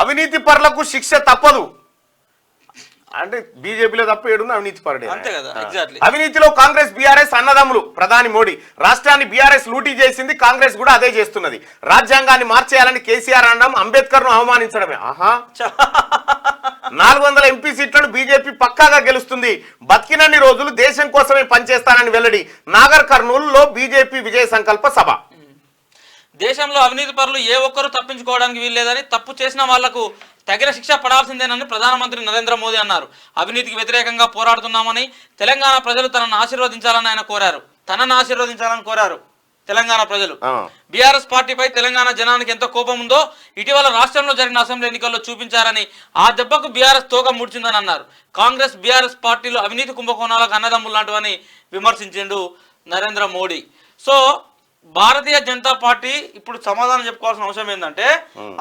అవినీతి పరులకు శిక్ష తప్పదు అంటే బీజేపీలో తప్ప ఏడున్న అవినీతి పరుడే. అంతే కదా, ఎగ్జాక్ట్లీ. అవినీతిలో కాంగ్రెస్ బీఆర్ఎస్ అన్నదమ్ములు. ప్రధాని మోడీ రాష్ట్రాన్ని బీఆర్ఎస్ లూటీ చేసింది, కాంగ్రెస్ కూడా అదే చేస్తున్నది. రాజ్యాంగాన్ని మార్చేయాలని కేసీఆర్ అనడం అంబేద్కర్ ను అవమానించడమే. 400 ఎంపీ సీట్లను బీజేపీ పక్కాగా గెలుస్తుంది. బతికినన్ని రోజులు దేశం కోసమే పనిచేస్తానని వెల్లడి. నాగర్ కర్నూలులో బీజేపీ విజయ సంకల్ప సభ. దేశంలో అవినీతి పరులు ఏ ఒక్కరూ తప్పించుకోవడానికి వీల్లేదని, తప్పు చేసిన వాళ్లకు తగిన శిక్ష పడాల్సిందేనని ప్రధానమంత్రి నరేంద్ర మోదీ అన్నారు. అవినీతికి వ్యతిరేకంగా పోరాడుతున్నామని, తెలంగాణ ప్రజలు తనను ఆశీర్వదించాలని ఆయన కోరారు. తెలంగాణ ప్రజలు బీఆర్ఎస్ పార్టీపై తెలంగాణ జనానికి ఎంత కోపం ఉందో ఇటీవల రాష్ట్రంలో జరిగిన అసెంబ్లీ ఎన్నికల్లో చూపించారని, ఆ దెబ్బకు బీఆర్ఎస్ తోక ముడిచిందని అన్నారు. కాంగ్రెస్ బీఆర్ఎస్ పార్టీలు అవినీతి కుంభకోణాలకు అన్నదమ్ములు లాంటివని విమర్శించిండు నరేంద్ర మోడీ. సో భారతీయ జనతా పార్టీ ఇప్పుడు సమాధానం చెప్పుకోవాల్సిన అవసరం ఏంటంటే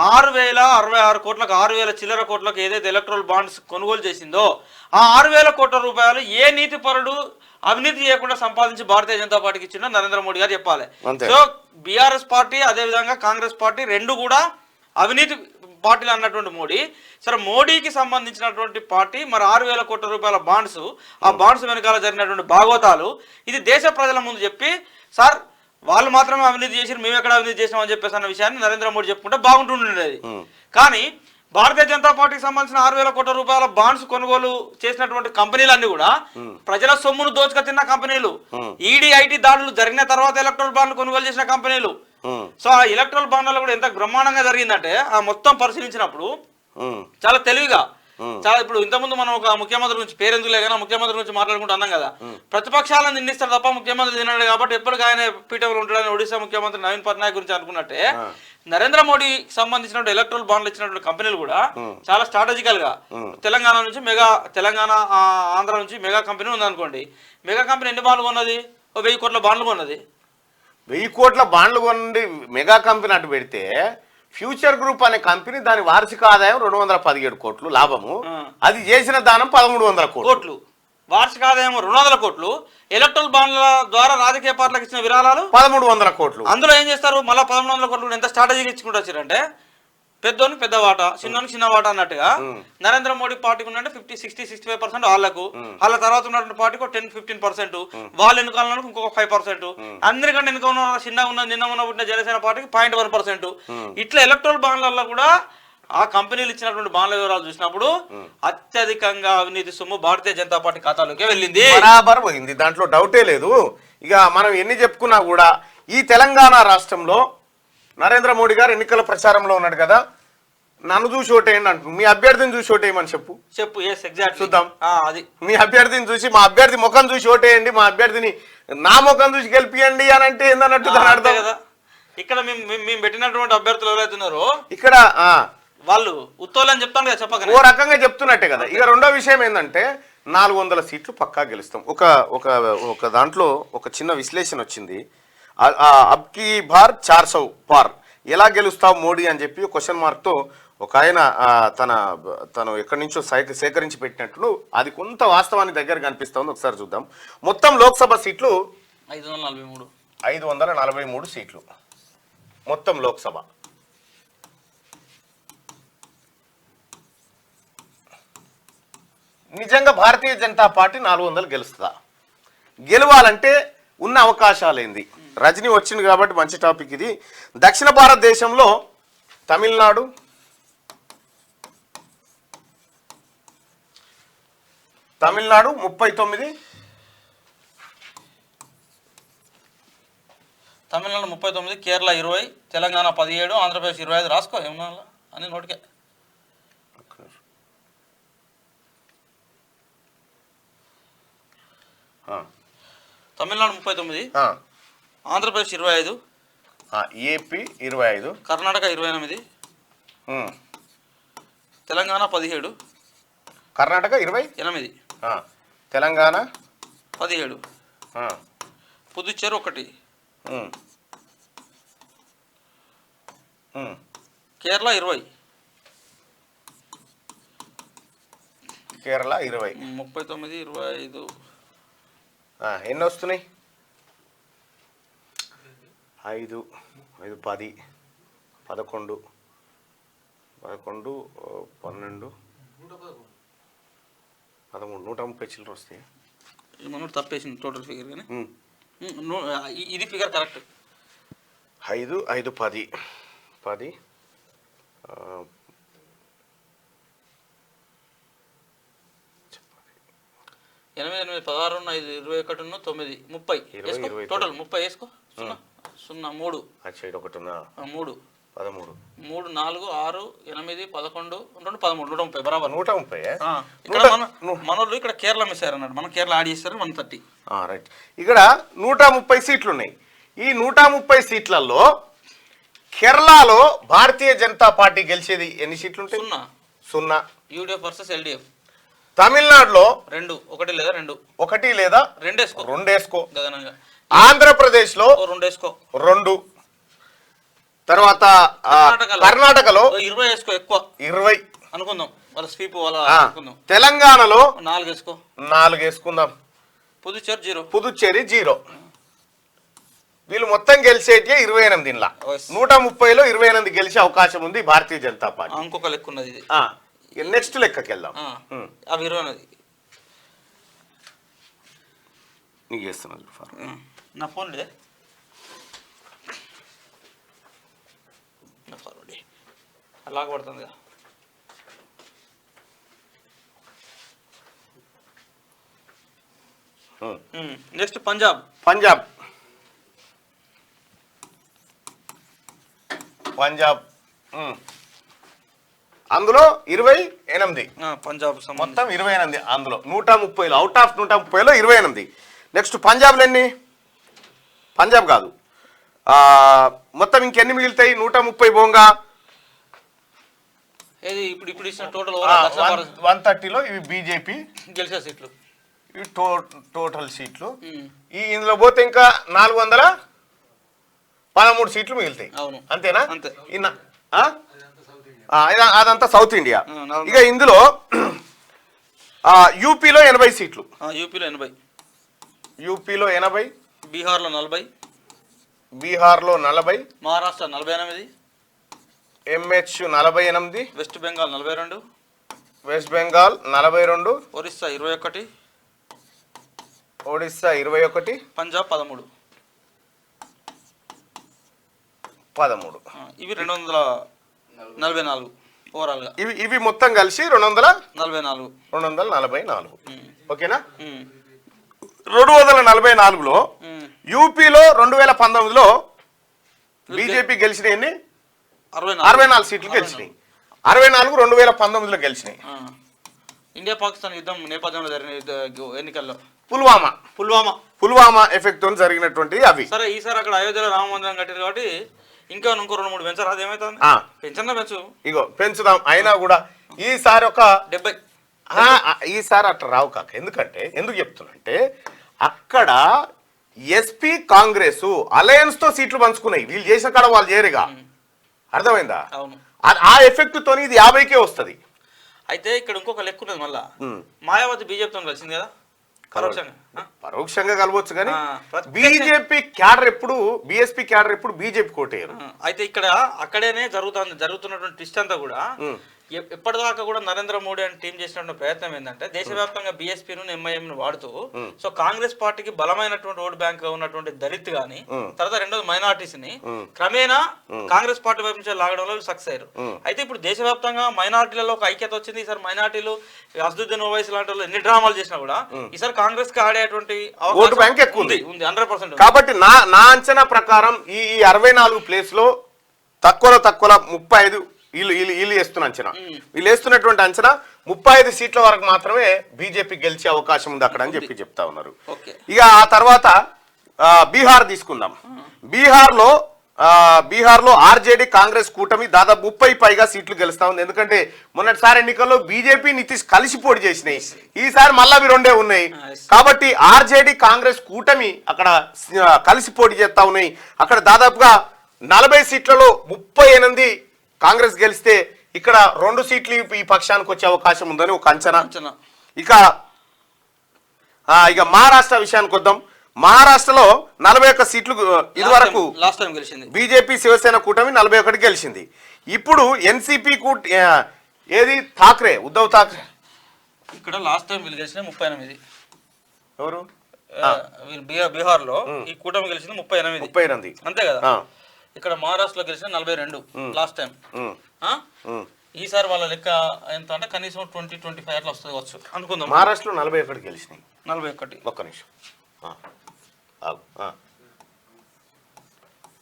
6,066 కోట్లకు 6,000 చిల్లర కోట్లకు ఏదైతే ఎలక్ట్రల్ బాండ్స్ కొనుగోలు చేసిందో ఆ 6,000 కోట్ల రూపాయలు ఏ నీతి పరుడు అవినీతి చేయకుండా సంపాదించి భారతీయ జనతా పార్టీకి ఇచ్చిందో నరేంద్ర మోడీ గారు చెప్పాలి. సో బీఆర్ఎస్ పార్టీ అదేవిధంగా కాంగ్రెస్ పార్టీ రెండు కూడా అవినీతి పార్టీలు అన్నటువంటి మోడీ, సరే మోడీకి సంబంధించినటువంటి పార్టీ మరి 6,000 కోట్ల రూపాయల బాండ్స్, ఆ బాండ్స్ వెనకాల జరిగినటువంటి భాగవతాలు ఇది దేశ ప్రజల ముందు చెప్పి, సార్ వాళ్ళు మాత్రమే అవినీతి చేసి మేము ఎక్కడ అవినీతి చేసినామని చెప్పేసి అన్న విషయాన్ని నరేంద్ర మోడీ చెప్పుకుంటే బాగుంటుండేది. కానీ భారతీయ జనతా పార్టీకి సంబంధించిన 6,000 కోట్ల రూపాయల బాండ్స్ కొనుగోలు చేసినటువంటి కంపెనీలన్నీ కూడా ప్రజల సొమ్మును దోచుక తిన్న కంపెనీలు. ఈడీ ఐటీ దాడులు జరిగిన తర్వాత ఎలక్ట్రల్ బాండ్లు కొనుగోలు చేసిన కంపెనీలు. సో ఆ ఎలక్ట్రల్ బాండ్లలో కూడా ఎంత బ్రహ్మాండంగా జరిగిందంటే ఆ మొత్తం పరిశీలించినప్పుడు చాలా తెలివిగా, చాలా ఇప్పుడు ఇంతకుముందు మనం ఒక ముఖ్యమంత్రి గురించి పేరెందుకులే కానీ ముఖ్యమంత్రి గురించి మాట్లాడుకుంటూ అన్నాం కదా, ప్రతిపక్షాలను నిందిస్తారు తప్ప ముఖ్యమంత్రి తిన్నాడు కాబట్టి ఎప్పటికీ ఆయన పీఠంలో ఉంటాడని ఒడిశా ముఖ్యమంత్రి నవీన్ పట్నాయక్ గురించి అనుకున్నట్టే నరేంద్ర మోడీకి సంబంధించిన ఎలక్ట్రల్ బాండ్లు ఇచ్చినటువంటి కంపెనీలు కూడా చాలా స్ట్రాటజికల్ గా తెలంగాణ నుంచి తెలంగాణ ఆంధ్ర నుంచి మెగా కంపెనీ ఉందనుకోండి. మెగా కంపెనీ ఎన్ని బాండ్లు కొన్నది? 1000 కోట్ల బాండ్లు కొన్నది. 1000 కోట్ల బాండ్లు కొనండి మెగా కంపెనీ అటు పెడితే, ఫ్యూచర్ గ్రూప్ అనే కంపెనీ దాని వార్షిక ఆదాయం 217 కోట్లు లాభము, అది చేసిన దానం 1300 కోట్లు. వార్షిక ఆదాయం 200 కోట్లు. ఎలక్ట్రల్ బాండ్ల ద్వారా రాజకీయ పార్టీలకు ఇచ్చిన విరాళాలు 1300 కోట్లు. అందులో ఏం చేస్తారు? మళ్ళీ 1300 కోట్లు ఎంత స్ట్రాటజీగా ఇచ్చుకుంటూ వచ్చారంటే పెద్దోనికి పెద్ద వాటా, చిన్నోనికి చిన్న వాటా అన్నట్టుగా. నరేంద్ర మోడీ పార్టీకి ఉన్నట్టు 50-60-65% వాళ్ళకు, వాళ్ళ తర్వాత ఉన్నటువంటి పార్టీకి 10-15%, వాళ్ళు ఎన్నుకోవాలని ఇంకొక 5%, అందరికంటే ఎన్నుక నిన్న ఉన్న జనసేన పార్టీకి 0.1%. ఇట్లా ఎలక్ట్రల్ బాండ్లలో కూడా ఆ కంపెనీలు ఇచ్చినటువంటి బాండ్ల వివరాలు చూసినప్పుడు అత్యధికంగా అవినీతి సొమ్ము భారతీయ జనతా పార్టీ ఖాతాలోకి వెళ్ళింది, బరాబర్ పోయింది, దాంట్లో డౌటే లేదు. ఇక మనం ఎన్ని చెప్పుకున్నా కూడా ఈ తెలంగాణ రాష్ట్రంలో నరేంద్ర మోడీ గారు ఎన్నికల ప్రచారంలో ఉన్నాడు కదా, నన్ను చూసి ఓటేయండి అంటు, మీ అభ్యర్థిని చూసి ఓటేయమని చెప్పు. చూద్దాం. అది మీ అభ్యర్థిని చూసి, మా అభ్యర్థి ముఖం చూసి ఓటేయండి, మా అభ్యర్థిని నా ముఖం చూసి గెలిపియండి అని అంటే ఏందన్నట్టు దాని అర్థం కదా. ఇక్కడ మేము పెట్టినటువంటి అభ్యర్థులు ఎవరైతున్నారో ఇక్కడ వాళ్ళు ఉత్తోలని చెప్తాను కదా, చెప్పక ఓ రకంగా చెప్తున్నట్టే కదా. ఇక రెండో విషయం ఏంటంటే 400 సీట్లు పక్కా గెలుస్తాం. ఒక దాంట్లో ఒక చిన్న విశ్లేషణ వచ్చింది. అబ్కి బార్ 400 పార్, ఎలా గెలుస్తావు మోడీ అని చెప్పి క్వశ్చన్ మార్క్తో ఒక ఆయన తను ఎక్కడి నుంచో సేకరించి పెట్టినట్లు అది కొంత వాస్తవానికి దగ్గర కనిపిస్తా ఉంది. ఒకసారి చూద్దాం. మొత్తం లోక్సభ సీట్లు 543 సీట్లు మొత్తం లోక్సభ. నిజంగా భారతీయ జనతా పార్టీ 400 గెలుస్తుందా? గెలవాలంటే ఉన్న అవకాశాలు ఏంది? రజనీ వచ్చింది కాబట్టి మంచి టాపిక్ ఇది. దక్షిణ భారతదేశంలో తమిళనాడు, తమిళనాడు 39, తమిళనాడు 39, కేరళ 20, తెలంగాణ 17, ఆంధ్రప్రదేశ్ 25. రాసుకో ఏమన్నా అని నోటికే. తమిళనాడు 39, ఆంధ్రప్రదేశ్ 25, ఏపీ 25, కర్ణాటక 28, తెలంగాణ 17, కర్ణాటక 28, తెలంగాణ 17, పుదుచ్చేరి 1, కేరళ 20, కేరళ 20, 39, 25. ఎన్ని వస్తున్నాయి? 5, 10, 11, 11, 12, 13, 130 చిల్లర వస్తాయి. మనోడు తప్పేసింది టోటల్ ఫిగర్ కానీ ఇది ఫిగర్ కరెక్ట్. 5, 5, 10, 10, 8, 8, 16, 5, 21, 9, 30 టోటల్ 30 వేసుకో. 0, 0, 3 అచ్చా ఇది ఒకటి ఉందా? 3, 13, 3, 4, 6, 8, 11, 2, 13, 130 బరాబర్. 130. ఇక్కడ మనోళ్ళు ఇక్కడ కేరళ మిస్ అయ్యారు అన్నాడు, మనం కేరళ యాడ్ చేస్తారు 130. రైట్. ఇక్కడ 130 సీట్లు ఉన్నాయి. ఈ 130 సీట్లలో కేరళలో భారతీయ జనతా పార్టీ గెలిచేది ఎన్ని సీట్లు ఉంటాయి? 0. UDF versus LDF. తమిళనాడులో 2, 1 లేదా 2, 1 లేదా 2 వేసుకో. 2 వేసుకో. గగనంగా. ఆంధ్రప్రదేశ్ లో 2 వేసుకో. 2. తర్వాత కర్ణాటకలో 20 వేసుకో. ఎక్కువ 20 అనుకుందాం, వాళ్ళ స్వీప్ వాళ్ళ అనుకుందాం. తెలంగాణలో 4 వేసుకో. 4 వేసుకుందాం. పుదుచ్చేరి 0. వీళ్ళు మొత్తం గెలిచేటి 28 ఇండ్ల 130లో 28 గెలిచే అవకాశం ఉంది భారతీయ జనతా పార్టీ. ఇంకొక లెక్క ఉన్నది ఇది. నెక్స్ట్ లెక్కకి వెళ్దాం. అవి 20 నీకు చేస్తున్నా నా ఫోన్ లే నా ఫార్వర్డ్ అలాగ పడుతుంది కదా. నెక్స్ట్ పంజాబ్. అందులో 28. పంజాబ్ మొత్తం 28. అందులో 130లో అవుట్ ఆఫ్ 130లో 28. నెక్స్ట్ పంజాబ్లో ఎన్ని? పంజాబ్ కాదు, మొత్తం ఇంకెన్ని మిగులుతాయి? 130 బోంగా ఏది ఇప్పుడు ఇచ్చిన టోటల్ 130లో ఇవి బీజేపీ గెలిచే సీట్లు, ఇవి టోటల్ సీట్లు. ఇందులో పోతే ఇంకా 413 సీట్లు మిగులుతాయి. అవును, అంతేనా? అంతే. అదంతా సౌత్ ఇండియా. ఇక ఇందులో యూపీలో 80 సీట్లు. యూపీలో 80, బీహార్లో 40, మహారాష్ట్ర 48, ఎంహెచ్ 48, వెస్ట్ బెంగాల్ 42, 42, ఒరిస్సా 21, ఒడిస్సా 21, పంజాబ్ 13. ఇవి 244 ఓవరాల్ గా. ఇవి మొత్తం కలిసి 244. ఓకేనా? 244లో యూపీలో 2019లో బీజేపీ గెలిచిన ఎన్ని? 64 సీట్లు గెలిచినాయి. 64 2019లో గెలిచినాయి. ఇండియా పాకిస్తాన్ యుద్ధం నేపథ్యంలో జరిగిన ఎన్నికల్లో పుల్వామా ఎఫెక్ట్ తో జరిగినటువంటి అవి. సరే, ఈసారి అక్కడ అయోధ్యలో రామ మందిరం కట్టారు కాబట్టి ఇంకో 2-3 పెంచారు. అది ఏమైతుంది? పెంచన్నా పెంచు. ఇగో పెంచుదాం. అయినా కూడా ఈసారి ఒక 70. ఈసారి అట్లా రావు కాక. ఎందుకు చెప్తున్నా అక్కడ ఎస్పీ కాంగ్రెస్ అలయన్స్ తో సీట్లు పంచుకున్నాయి. వీళ్ళు చేసిన కాడ వాళ్ళు చేరుగా. అర్థమైందా? ఆ ఎఫెక్ట్ తోని ఇది 50కే వస్తుంది. అయితే ఇక్కడ ఇంకొక లెక్క ఉన్నది. మళ్ళా మాయావతి బీజేపీతో కలిసింది కదా, పరోక్షంగా కలవచ్చు. కానీ బీజేపీ క్యాడర్ ఎప్పుడు, బీఎస్పీ క్యాడర్ ఎప్పుడు బీజేపీ కోటేరు. అయితే ఇక్కడ అక్కడేనే జరుగుతున్నటువంటి ట్విస్ట్ అంతా కూడా ఎప్పటిదాకా కూడా నరేంద్ర మోడీ అని టీం చేసినటువంటి ప్రయత్నం ఏంటంటే దేశవ్యాప్తంగా బీఎస్పీను ఎంఐఎంను వాడుతూ సో కాంగ్రెస్ పార్టీకి బలమైనటువంటి ఓటు బ్యాంక్ ఉన్నటువంటి దళిత్ గాని, తర్వాత రెండోది మైనార్టీస్ ని క్రమేణా కాంగ్రెస్ పార్టీ వైపు నుంచి లాగడంలో సక్సెస్ అయ్యారు. అయితే ఇప్పుడు దేశవ్యాప్తంగా మైనార్టీలలో ఒక ఐక్యత వచ్చింది. ఈసారి మైనార్టీలు అసదుద్దీన్ ఓవైసీ లాంటి వాళ్ళు ఎన్ని డ్రామాలు చేసినా కూడా ఈసారి కాంగ్రెస్ కి ఆడేటువంటి ఓటు బ్యాంక్ ఎక్కువ ఉంది 100%. కాబట్టి నా అంచనా ప్రకారం ఈ 64 ప్లేస్ లో తక్కువలో 35 వీళ్ళు వేస్తున్న అంచనా, వీళ్ళు వేస్తున్నటువంటి అంచనా 35 సీట్ల వరకు మాత్రమే బీజేపీ గెలిచే అవకాశం ఉంది అక్కడ అని చెప్తా ఉన్నారు. ఇక ఆ తర్వాత బీహార్ తీసుకుందాం. బీహార్లో ఆర్జేడీ కాంగ్రెస్ కూటమి దాదాపు 30 పైగా సీట్లు గెలుస్తా ఉంది. ఎందుకంటే మొన్నటిసారి ఎన్నికల్లో బీజేపీ నితీష్ కలిసి పోటీ చేసినాయి. ఈసారి మళ్ళా అవి 2 ఉన్నాయి. కాబట్టి ఆర్జేడీ కాంగ్రెస్ కూటమి అక్కడ కలిసి పోటీ చేస్తా ఉన్నాయి. అక్కడ దాదాపుగా 40 సీట్లలో 38 కాంగ్రెస్ గెలిస్తే ఇక్కడ 2 సీట్లు ఈ పక్షానికి వచ్చే అవకాశం ఉందని ఒక అంచనా. ఇక మహారాష్ట్ర విషయానికి వద్దాం. మహారాష్ట్రలో 41 సీట్లు ఇది వరకు లాస్ట్ టైం గెలిచింది. బీజేపీ శివసేన కూటమి 41 గెలిచింది. ఇప్పుడు ఎన్సీపీ ఏది ఠాక్రే, ఉద్ధవ్ ఠాక్రే ఇక్కడ లాస్ట్ టైం వీళ్ళు గెలిచిన 38. ఎవరు బీహార్ లో ఈ కూటమి గెలిచింది 38 అంతే కదా. ఇక్కడ మహారాష్ట్రలో గెలిచిన 42 లాస్ట్ టైం. ఈసారి వాళ్ళ లెక్క ఎంత అంటే కనీసం 20-25 అట్లా వస్తుంది వచ్చు అనుకుందాం. మహారాష్ట్రలో 41 గెలిచినాయి. 41 ఒక్క నిమిషం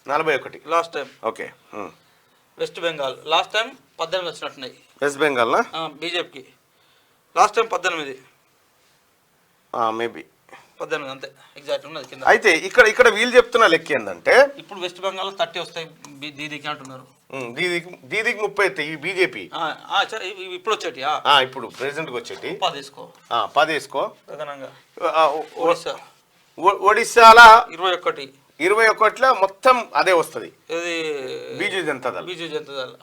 41 last time. Okay. West Bengal last time 18 వచ్చినట్టున్నాయి. వెస్ట్ బెంగాల్ బీజేపీకి లాస్ట్ టైం 18 మేబీ 18 అంతే ఎగ్జాక్ట్ ఉన్నది కింద. అయితే ఇక్కడ వీళ్ళు చెప్తున్న లెక్క ఏంటంటే ఇప్పుడు వెస్ట్ బెంగాల్ 30 వస్తాయి దీదీకి అంటున్నారు. దీదీకి 30 అవుతాయి ఈ బీజేపీ. ఇప్పుడు వచ్చేటి ఇప్పుడు ప్రెసిడెంట్ కి వచ్చేటి 10 వేసుకో 10 వేసుకో. ప్రధానంగా ఒడిశాల 21 మొత్తం అదే వస్తుంది బీజూ జనతా దళ్.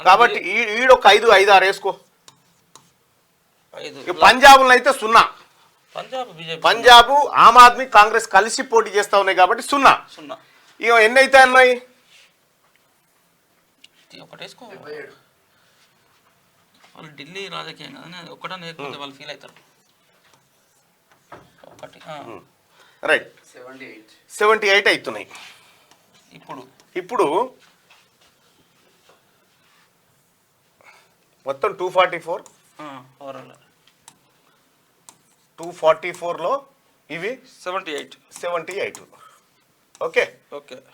కాబట్టి ఈడొక 5-6 వేసుకో. పంజాబ్ అయితే 0. పంజాబ్ ఆమ్ ఆద్మీ కాంగ్రెస్ కలిసి పోటీ చేస్తా ఉన్నాయి కాబట్టి 0. ఇక ఎన్ని అయితే అన్నాయి? ఒకటి వేసుకో. వాళ్ళు ఢిల్లీ రాజకీయం కదా, ఒకటే లేకపోతే వాళ్ళు ఫీల్ అవుతారు. ఒకటి రైట్ 78 అవుతున్నాయి. ఇప్పుడు మొత్తం 244లో ఇవి 78. ఓకే.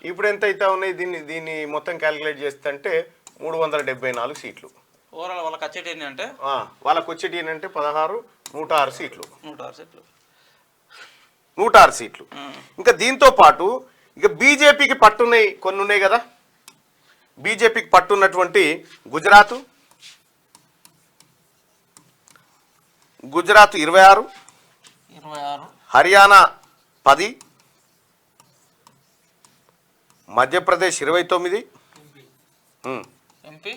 ఇప్పుడు ఎంత అయితే ఉన్నాయి దీన్ని మొత్తం క్యాలిక్యులేట్ చేస్తే 374 సీట్లు. ఓవరాల్ వాళ్ళకి వచ్చేటి అంటే వాళ్ళకి వచ్చేటి ఏంటంటే 106 సీట్లు. 106 సీట్లు. ఇంకా దీంతో పాటు ఇక బీజేపీకి పట్టున్నాయి కొన్ని ఉన్నాయి కదా. బీజేపీకి పట్టున్నటువంటి గుజరాత్ 26, హర్యానా 10, మధ్యప్రదేశ్ 29, ఎంపీ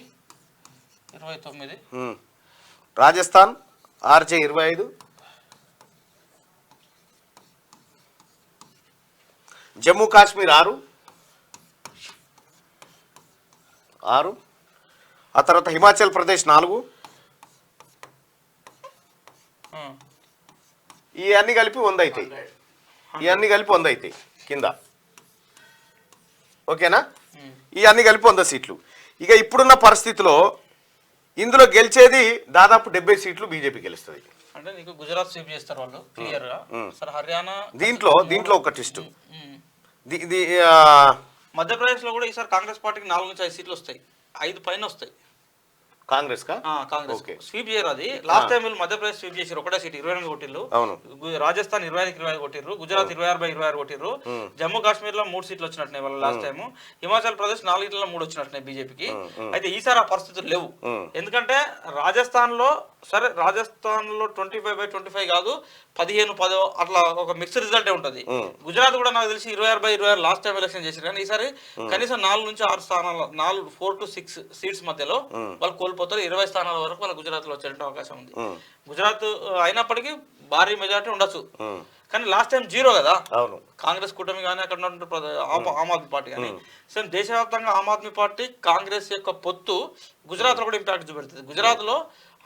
29, రాజస్థాన్ ఆర్జే 25, జమ్మూ కాశ్మీర్ 6, ఆ తర్వాత హిమాచల్ ప్రదేశ్ 4, ఇవన్నీ కలిపి 100 అవుతాయి. ఇవన్నీ కలిపి 100 అవుతాయి కింద. ఓకేనా? ఇవన్నీ కలిపి 100 సీట్లు. ఇక ఇప్పుడున్న పరిస్థితిలో ఇందులో గెలిచేది దాదాపు 70 సీట్లు బీజేపీ గెలుస్తుంది. అంటే నీకు గుజరాత్ స్వీప్ చేస్తారు వాళ్ళు క్లియర్ గా. సరే హర్యానా దీంట్లో ఒక ట్విస్ట్. మధ్యప్రదేశ్ లో కూడా ఈసారి కాంగ్రెస్ పార్టీకి 4-5 సీట్లు వస్తాయి. 5 పైన వస్తాయి కాంగ్రెస్ స్వీప్ చేయరు. అది లాస్ట్ టైం వీళ్ళు మధ్యప్రదేశ్ స్వీప్ చేసారు. ఒకటే సీట్ 22 కొట్టిర్రు. రాజస్థాన్ 25 కొట్టిర్రు. గుజరాత్ 26/26 కొట్టిర్రు. జమ్మూ కాశ్మీర్ లో 3 సీట్లు వచ్చినట్టున్నాయి వాళ్ళు లాస్ట్ టైం. హిమాచల్ ప్రదేశ్ 4 3 వచ్చినట్టున్నాయి బీజేపీకి. అయితే ఈసారి ఆ పరిస్థితులు లేవు. ఎందుకంటే రాజస్థాన్ లో 25/25 కాదు 15-10 అట్లా ఒక మిక్స్డ్ రిజల్ట్ ఉంటది. గుజరాత్ కూడా నాకు తెలిసి 26/26 లాస్ట్ టైం ఎలక్షన్ చేశారు. కానీ ఈసారి కనీసం 4-6 స్థానాలు 4 to 6 సీట్స్ మధ్యలో వాళ్ళు కోల్పోతారు. 20 స్థానాల వరకు వాళ్ళ గుజరాత్ లో వచ్చే అవకాశం ఉంది. గుజరాత్ అయినప్పటికీ భారీ మెజారిటీ ఉండొచ్చు. కానీ లాస్ట్ టైం 0 కదా కాంగ్రెస్ కూటమి కానీ అక్కడ ఆమ్ ఆద్మీ పార్టీ కానీ. సేమ్ దేశవ్యాప్తంగా ఆమ్ ఆద్మీ పార్టీ కాంగ్రెస్ యొక్క పొత్తు గుజరాత్ లో కూడా ఇంపాక్ట్ చూపెడుతుంది. గుజరాత్ లో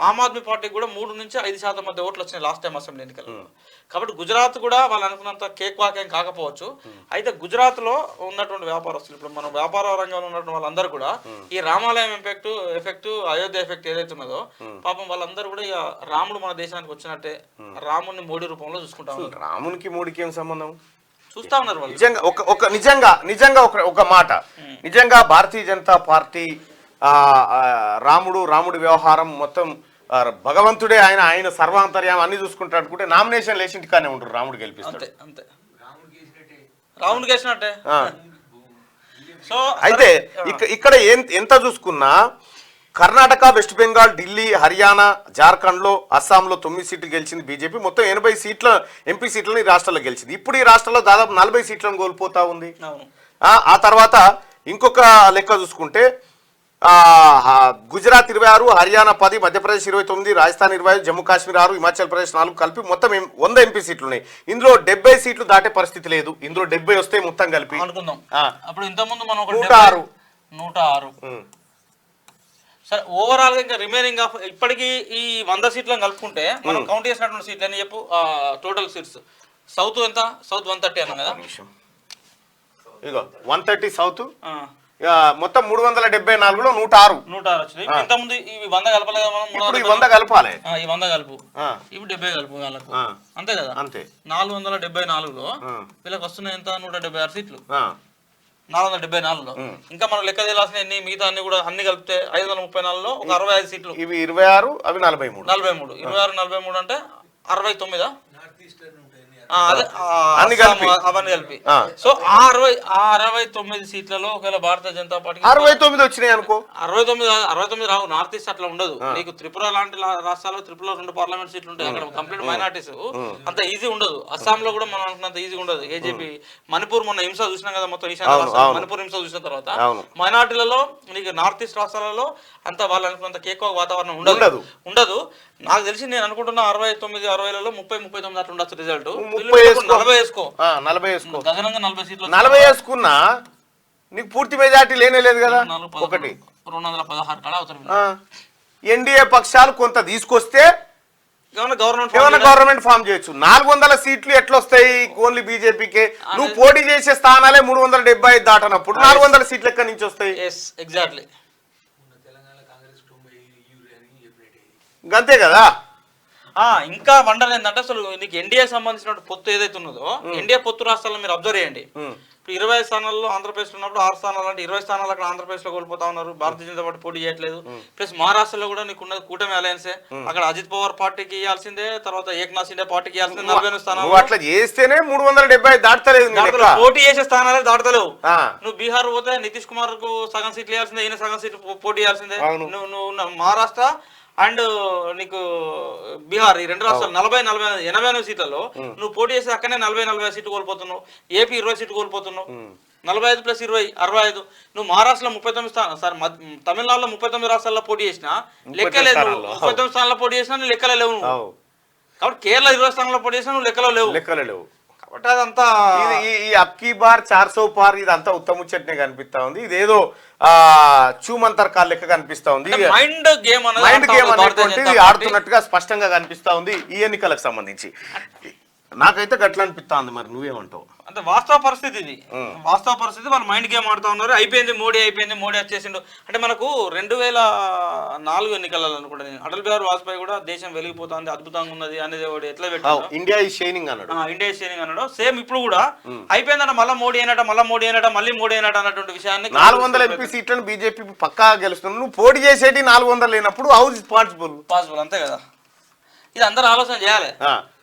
ఆమ్ ఆద్మీ పార్టీకి కూడా 3-5% మధ్య ఓట్లు వచ్చినాయి లాస్ట్ టైం అసెంబ్లీ ఎన్నికల్లో. కాబట్టి గుజరాత్ కూడా వాళ్ళు అనుకున్నంత కేక్ వాక్ ఏం కాకపోవచ్చు. అయితే గుజరాత్ లో ఉన్నటువంటి వ్యాపారస్తులు, ఇప్పుడు మన వ్యాపార రంగంలో ఉన్నటువంటి వాళ్ళందరూ కూడా ఈ రామాలయం ఎఫెక్ట్ అయోధ్య ఎఫెక్ట్ ఏదైతే ఉన్నదో పాపం వాళ్ళందరూ కూడా ఇక రాముడు మన దేశానికి వచ్చినట్టే రాముడిని మోడీ రూపంలో చూసుకుంటా ఉన్నారు. రామునికి మోడీకి ఏం సంబంధం చూస్తా ఉన్నారు వాళ్ళు. నిజంగా ఒక మాట, నిజంగా భారతీయ జనతా పార్టీ రాముడి వ్యవహారం మొత్తం భగవంతుడే ఆయన సర్వాంతర్యం అన్ని చూసుకుంటాడు అనుకుంటే నామినేషన్ లేచింటి కానీ ఉంటారు. రాముడు గెలిపిస్తాడు అంతే. రాముడు గెలిచినట్టే. సో అయితే ఇక్కడ ఎంత చూసుకున్నా కర్ణాటక, వెస్ట్ బెంగాల్, ఢిల్లీ, హర్యానా, జార్ఖండ్ లో, అస్సాంలో 9 సీట్లు గెలిచింది బీజేపీ. మొత్తం 80 సీట్ల ఎంపీ సీట్లను ఈ రాష్ట్రాల్లో గెలిచింది. ఇప్పుడు ఈ రాష్ట్రంలో దాదాపు 40 సీట్లను కోల్పోతా ఉంది. ఆ తర్వాత ఇంకొక లెక్క చూసుకుంటే గుజరాత్ 26, హర్యానా 10, మధ్యప్రదేశ్ 29, రాజస్థాన్ 20, జమ్మూ కాశ్మీర్ 6, హిమాచల్ ప్రదేశ్ 4 కలిపి మొత్తం 100 ఎంపీ సీట్లు ఉన్నాయి. ఇందులో 70 సీట్లు దాటే పరిస్థితి లేదు. ఇందులో 70 వస్తే మొత్తం కలిపి అనుకుందాం. ఆ. అప్పుడు ఇంతకుముందు మనం ఒక 106. 106. సరే ఓవరాల్ గా ఇంకా రిమైనింగ్ ఆఫ్ ఇప్పటికీ ఈ 100 సీట్లను కలుపుకుంటే మనం కౌంట్ చేసినటువంటి సీట్లు అని చెప్పు. టోటల్ సీట్స్ సౌత్ ఎంత? సౌత్ 130 అన్నాం కదా. ఇగో 130 సౌత్, మొత్తం 374లో 106 వచ్చింది. ఇంతకుముందు ఇవి 100 కలపలేదు కదా మనం. ఇప్పుడు ఈ 100 కలపాలి. ఈ 100 కలుపు, ఇవి 70 కలుపు వాళ్ళకు, అంతే కదా. అంతే. 474లో వీళ్ళకి వస్తున్నాయి ఎంత? 176 సీట్లు 474లో. ఇంకా మనం లెక్క తేలాల్సిన ఎన్ని మిగతా అన్ని కూడా అన్ని కలిపితే 534లో ఒక 65 సీట్లు. ఇవి 26, అవి 43. 26, 43 అంటే 69. అన్ని కలిపి అవన్నీ కలిపి. సో ఆ 69 సీట్లలో ఒకవేళ భారతీయ జనతా పార్టీ 69 వచ్చినాయి అనుకో. 69 రావు. నార్త్ ఈస్ట్ అట్లా ఉండదు. నీకు త్రిపుర లాంటి రాష్ట్రాల్లో త్రిపురలో 2 పార్లమెంట్ సీట్లు ఉంటాయి. అక్కడ కంప్లీట్ మైనార్టీస్, అంత ఈజీ ఉండదు. అస్సాంలో కూడా మనం అనుకున్నంత ఈజీ ఉండదు. ఏజేపీ మణిపూర్ మొన్న హింస చూసినాం కదా, మొత్తం ఈశాన్య రాష్ట్రాలు మణిపూర్ హింస చూసిన తర్వాత మైనార్టీలలో నీకు నార్త్ ఈస్ట్ రాష్ట్రాలలో అంత వాళ్ళు అనుకున్నంత కేక్ వాతావరణం ఉండదు. నాకు తెలిసి నేను అనుకుంటున్నా 69, 60లలో 30, 39 అట్లా ఉండొచ్చు రిజల్ట్. 40 వేసుకో. 40 వేసుకో. గగనంగా 40 సీట్లు. 40 వేసుకున్నా నీకు పూర్తి మెజార్టీ లేనే లేదు కదా. 216 కాడ అవుతారు. ఎన్డీఏ పక్షాలు కొంత తీసుకొస్తే ఏమైనా గవర్నమెంట్ ఫామ్ చేయొచ్చు. 400 సీట్లు ఎట్లా వస్తాయి ఓన్లీ బీజేపీకే? నువ్వు పోటీ చేసే స్థానాలే 375 దాటనప్పుడు 400 సీట్లు ఎక్కడి నుంచి వస్తాయి? ఎగ్జాక్ట్లీ అంతే కదా. ఇంకా వండర్ ఏంటంటే అసలు నీకు ఎన్డీఏ సంబంధించిన పొత్తు ఏదైతే ఉన్నదో, ఎన్డీఏ పొత్తు రాష్ట్రాల్లో మీరు అబ్జర్వ్ చేయండి. ఇప్పుడు 20 స్థానాల్లో ఆంధ్రప్రదేశ్ ఉన్నప్పుడు 6 స్థానాలు అంటే 20 స్థానాలు అక్కడ ఆంధ్రప్రదేశ్ లో కోల్పోతా ఉన్నారు. భారతీయ జనతా పార్టీ పోటీ చేయట్లేదు. ప్లస్ మహారాష్ట్రలో కూడా నీకు ఉన్నది కూటమి అలయన్సే. అక్కడ అజిత్ పవార్ పార్టీకి ఇవ్వాల్సిందే, తర్వాత ఏక్నాథ్ షిండే పార్టీకి ఇవ్వాల్సిందే 48 స్థానాలు. అట్లా చేస్తేనే 375 దాటలేదు. పోటీ చేసే స్థానాలే దాటలేవు. నువ్వు బీహార్ పోతే నితీష్ కుమార్ కు సగం సీట్లు ఇవ్వాల్సిందే, ఈయన సగం సీట్లు పోటీ చేయాల్సిందే. నువ్వు మహారాష్ట్ర అండ్ నీకు బీహార్, ఈ 2 రాష్ట్రాలు 80 సీట్లలో నువ్వు పోటీ చేసి అక్కడనే 40 సీట్లు కోల్పోతున్నావు. ఏపీ 20 సీట్లు కోల్పోతున్నావు. 45 + 20 65. నువ్వు మహారాష్ట్రలో 39 స్థానాలు, సార్ తమిళనాడులో 39 రాష్ట్రాల్లో పోటీ చేసినా లెక్కలేదు. 39 స్థానాల్లో పోటీ చేసినా నువ్వు లెక్కలే లేవు. కాబట్టి కేరళ 20 స్థానాల్లో పోటీ చేసినా నువ్వు లెక్కలో లేవు. కాబట్టి అదంతా ఈ అబ్కీ బార్ 400 పార్ ఇదంతా ఉత్తముచ్చట్నే కనిపిస్తా ఉంది. ఇదేదో చూమంతర్ కాల్ లెక్క కనిపిస్తా ఉంది. మైండ్ గేమ్ అనేటువంటిది ఆడుతున్నట్టుగా స్పష్టంగా కనిపిస్తా ఉంది ఈ ఎన్నికలకు సంబంధించి. నాకైతే గట్లా అనిపిస్తా ఉంది. మరి నువ్వేమంటావు? అంటే వాస్తవ పరిస్థితి ఇది. వాస్తవ పరిస్థితి. వాళ్ళు మైండ్ గేమ్ ఆడుతా ఉన్నారు. అయిపోయింది మోడీ వచ్చేసిండు అంటే. మనకు 2004 ఎన్నికలలో అనుకుంటా నేను అటల్ బిహారీ వాజ్పేయి కూడా దేశం వెలిగిపోతుంది, అద్భుతంగా ఉన్నది అనేది ఎట్లా పెట్టాడు, ఇండియా ఈజ్ షైనింగ్ అన్నాడు. సేమ్ ఇప్పుడు కూడా అయిపోయిందట, మళ్ళీ మోడీ అయినట మళ్ళీ మోడీ అయినట అన్నటువంటి విషయాన్ని 400 ఎంపీ సీట్లను బీజేపీ పక్కా గెలుస్తుంది. నువ్వు పోటీ చేసేటి 400 లేనప్పుడు హౌ ఇస్ పాసిబుల్? అంతే కదా. ఇది అందరూ ఆలోచన చేయాలి.